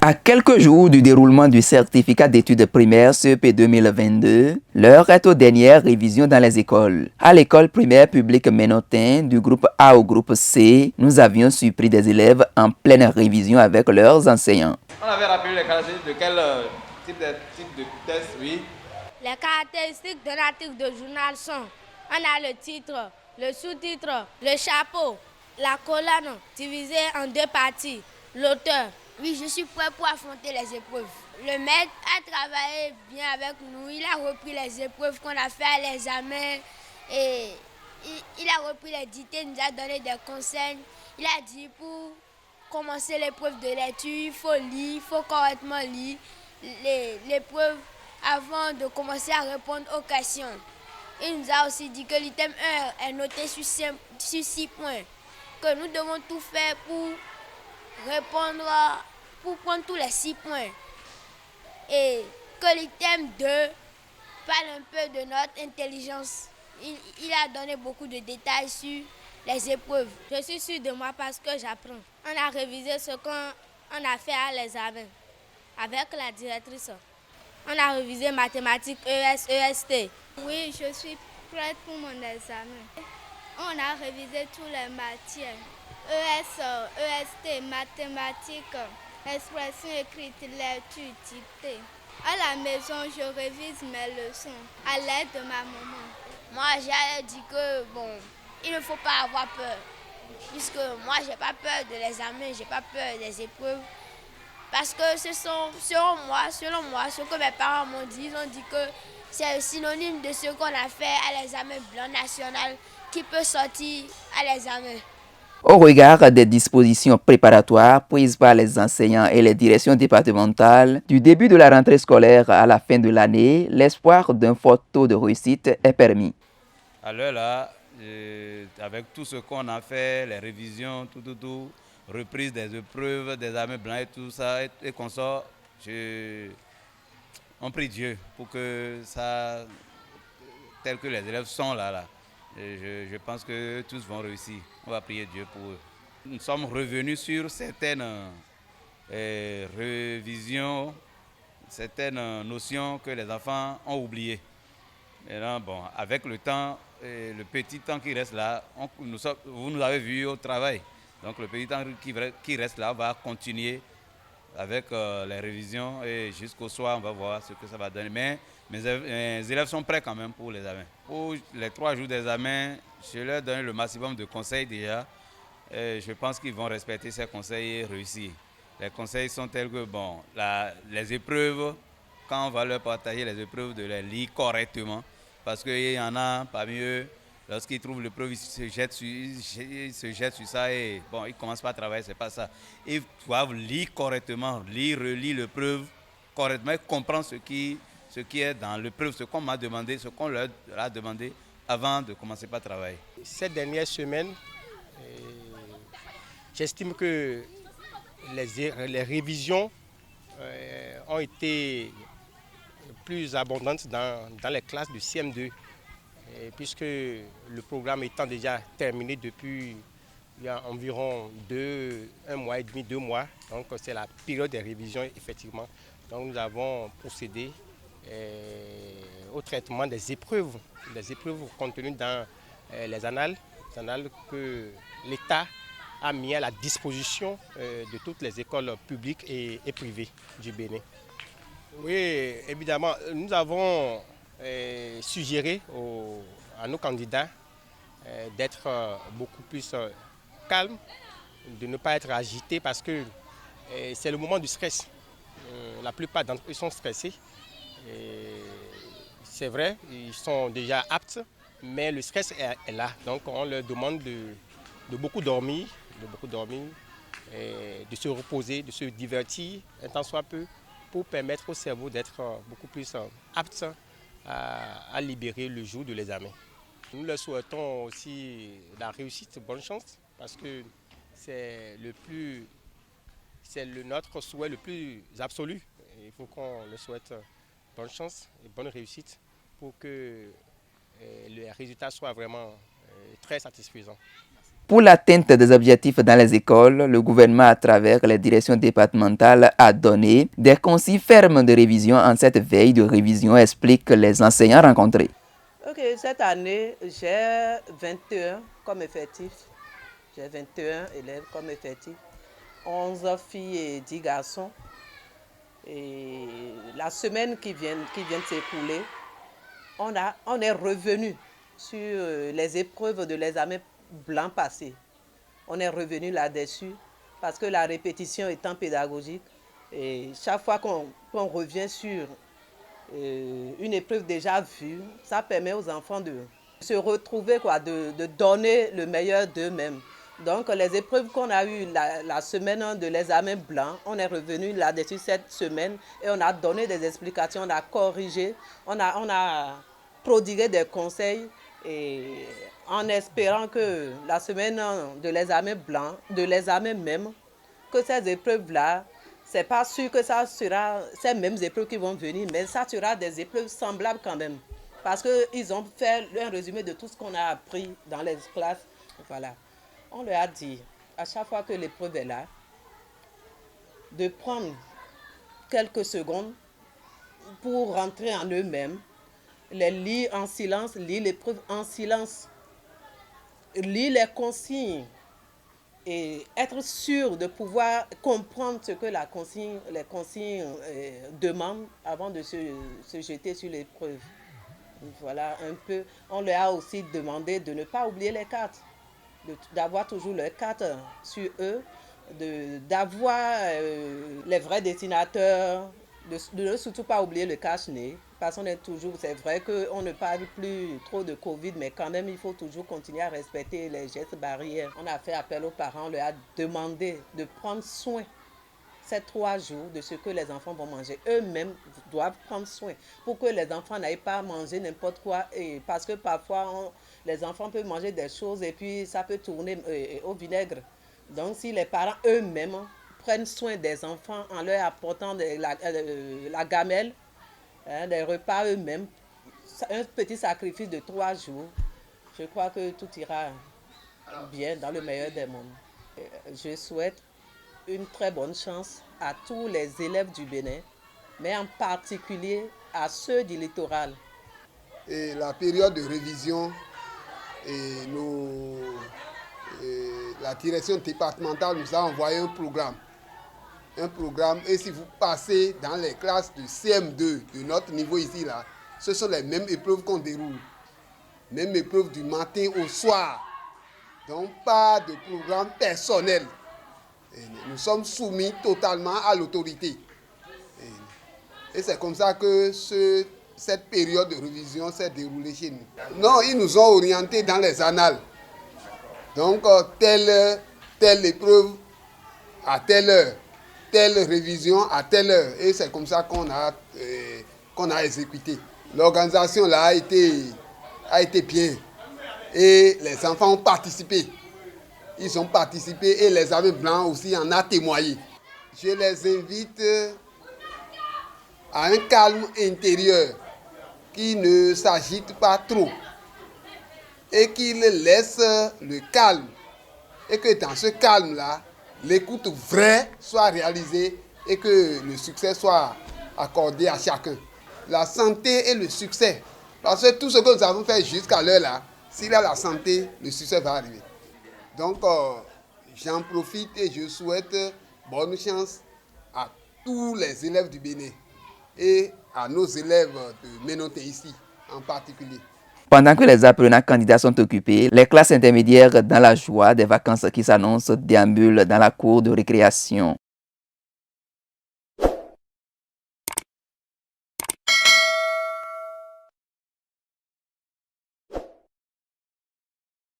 À quelques jours du déroulement du certificat d'études primaires CEP 2022, l'heure est aux dernières révisions dans les écoles. À l'école primaire publique Ménotin, du groupe A au groupe C, nous avions surpris des élèves en pleine révision avec leurs enseignants. On avait rappelé les caractéristiques de quel type de test, oui? Les caractéristiques d'un article de journal sont: on a le titre, le sous-titre, le chapeau, la colonne divisée en deux parties, l'auteur. Oui, je suis prêt pour affronter les épreuves. Le maître a travaillé bien avec nous. Il a repris les épreuves qu'on a fait à l'examen et il a repris les dictées, il nous a donné des conseils. Il a dit pour commencer l'épreuve de lecture, il faut lire, il faut correctement lire l'épreuve avant de commencer à répondre aux questions. Il nous a aussi dit que l'item 1 est noté sur 6 points, que nous devons tout faire pour répondre, pour prendre tous les 6 points. Et que l'item 2 parle un peu de notre intelligence. Il a donné beaucoup de détails sur les épreuves. Je suis sûre de moi parce que j'apprends. On a révisé ce qu'on a fait à l'examen avec la directrice. On a révisé mathématiques, ES, EST. Oui, je suis prête pour mon examen. On a révisé toutes les matières. ES, EST, mathématiques, expression écrite, lecture, dictée. À la maison, je révise mes leçons à l'aide de ma maman. Moi, j'ai dit que il ne faut pas avoir peur. Puisque moi, j'ai pas peur de l'examen, j'ai pas peur des épreuves. Parce que selon moi, ce que mes parents m'ont dit, ils ont dit que c'est synonyme de ce qu'on a fait à l'examen blanc national qui peut sortir à l'examen. Au regard des dispositions préparatoires prises par les enseignants et les directions départementales, du début de la rentrée scolaire à la fin de l'année, l'espoir d'un fort taux de réussite est permis. À l'heure là, avec tout ce qu'on a fait, les révisions, tout, reprise des épreuves, des examens blancs et tout ça, et qu'on sort, on prie Dieu pour que ça, tel que les élèves sont là. Je pense que tous vont réussir. On va prier Dieu pour eux. Nous sommes revenus sur certaines révisions, certaines notions que les enfants ont oubliées. Maintenant, avec le temps, le petit temps qui reste là, vous nous avez vu au travail. Donc le petit temps qui reste là va continuer avec les révisions et jusqu'au soir, on va voir ce que ça va donner. Mais mes élèves sont prêts quand même pour les examens. Pour les 3 jours d'examen, je leur donne le maximum de conseils déjà. Et je pense qu'ils vont respecter ces conseils et réussir. Les conseils sont tels que, les épreuves, quand on va leur partager les épreuves, de les lire correctement. Parce qu'il y en a parmi eux, lorsqu'ils trouvent l'épreuve, ils se jettent sur ça et ils ne commencent pas à travailler, c'est pas ça. Ils doivent lire correctement, relire l'épreuve correctement et comprendre ce qui est dans l'épreuve, ce qu'on m'a demandé, ce qu'on leur a demandé avant de commencer par travailler. Cette dernière semaine, j'estime que les révisions ont été plus abondantes dans les classes du CM2, puisque le programme étant déjà terminé depuis il y a environ 1 mois et demi, 2 mois. Donc c'est la période des révisions effectivement. Donc nous avons procédé au traitement des épreuves contenues dans les annales que l'État a mis à la disposition de toutes les écoles publiques et privées du Bénin. Oui, évidemment, nous avons suggéré à nos candidats d'être beaucoup plus calmes, de ne pas être agités parce que c'est le moment du stress. La plupart d'entre eux sont stressés. C'est vrai, ils sont déjà aptes, mais le stress est là. Donc on leur demande de beaucoup dormir, de se reposer, de se divertir un tant soit peu pour permettre au cerveau d'être beaucoup plus apte à libérer le jour de l'examen. Nous leur souhaitons aussi la réussite, bonne chance, parce que c'est notre souhait le plus absolu. Il faut qu'on leur souhaite bonne chance et bonne réussite pour que les résultats soient vraiment très satisfaisants. Pour l'atteinte des objectifs dans les écoles, le gouvernement, à travers les directions départementales, a donné des consignes fermes de révision en cette veille de révision, expliquent les enseignants rencontrés. Ok, cette année, j'ai 21 comme effectif. J'ai 21 élèves comme effectif, 11 filles et 10 garçons. Et la semaine qui vient de s'écouler, on est revenu sur les épreuves de l'examen blanc passé. On est revenu là-dessus parce que la répétition étant pédagogique, et chaque fois qu'on revient sur une épreuve déjà vue, ça permet aux enfants de se retrouver, de donner le meilleur d'eux-mêmes. Donc les épreuves qu'on a eues la semaine de l'examen blanc, on est revenu là-dessus cette semaine et on a donné des explications, on a corrigé, on a prodigué des conseils, et en espérant que la semaine de l'examen blanc, de l'examen même, que ces épreuves-là, c'est pas sûr que ça sera ces mêmes épreuves qui vont venir, mais ça sera des épreuves semblables quand même. Parce qu'ils ont fait un résumé de tout ce qu'on a appris dans les classes. Voilà. On leur a dit, à chaque fois que l'épreuve est là, de prendre quelques secondes pour rentrer en eux-mêmes, les lire en silence, lire l'épreuve en silence, lire les consignes et être sûr de pouvoir comprendre ce que les consignes demandent avant de se jeter sur l'épreuve. Voilà un peu. On leur a aussi demandé de ne pas oublier les cartes, d'avoir toujours leurs cartes sur eux, d'avoir les vrais dessinateurs, de ne surtout pas oublier le cache-nez, parce qu'on est toujours, c'est vrai qu'on ne parle plus trop de Covid, mais quand même il faut toujours continuer à respecter les gestes barrières. On a fait appel aux parents, on leur a demandé de prendre soin ces 3 jours de ce que les enfants vont manger. Eux-mêmes doivent prendre soin pour que les enfants n'aillent pas manger n'importe quoi, et parce que parfois les enfants peuvent manger des choses et puis ça peut tourner au vinaigre. Donc si les parents eux-mêmes prennent soin des enfants en leur apportant la gamelle, des repas eux-mêmes, un petit sacrifice de 3 jours, je crois que tout ira bien dans le meilleur des mondes. Je souhaite une très bonne chance à tous les élèves du Bénin, mais en particulier à ceux du littoral. Et la période de révision, la direction départementale nous a envoyé un programme, et si vous passez dans les classes de CM2 de notre niveau ici, là, ce sont les mêmes épreuves qu'on déroule. Même épreuves du matin au soir. Donc pas de programme personnel. Et nous sommes soumis totalement à l'autorité. Et c'est comme ça que cette période de révision s'est déroulée chez nous. Non, ils nous ont orientés dans les annales. Donc telle épreuve à telle heure, telle révision à telle heure. Et c'est comme ça qu'on a exécuté. L'organisation là a été bien. Et les enfants ont participé. Ils ont participé et les examens blancs aussi en a témoigné. Je les invite à un calme intérieur, qui ne s'agite pas trop et qu'ils laissent le calme. Et que dans ce calme-là, l'écoute vraie soit réalisée et que le succès soit accordé à chacun. La santé et le succès. Parce que tout ce que nous avons fait jusqu'à l'heure là, s'il y a la santé, le succès va arriver. Donc, j'en profite et je souhaite bonne chance à tous les élèves du Bénin et à nos élèves de Ménotin ici en particulier. Pendant que les apprenants candidats sont occupés, les classes intermédiaires, dans la joie des vacances qui s'annoncent, déambulent dans la cour de récréation.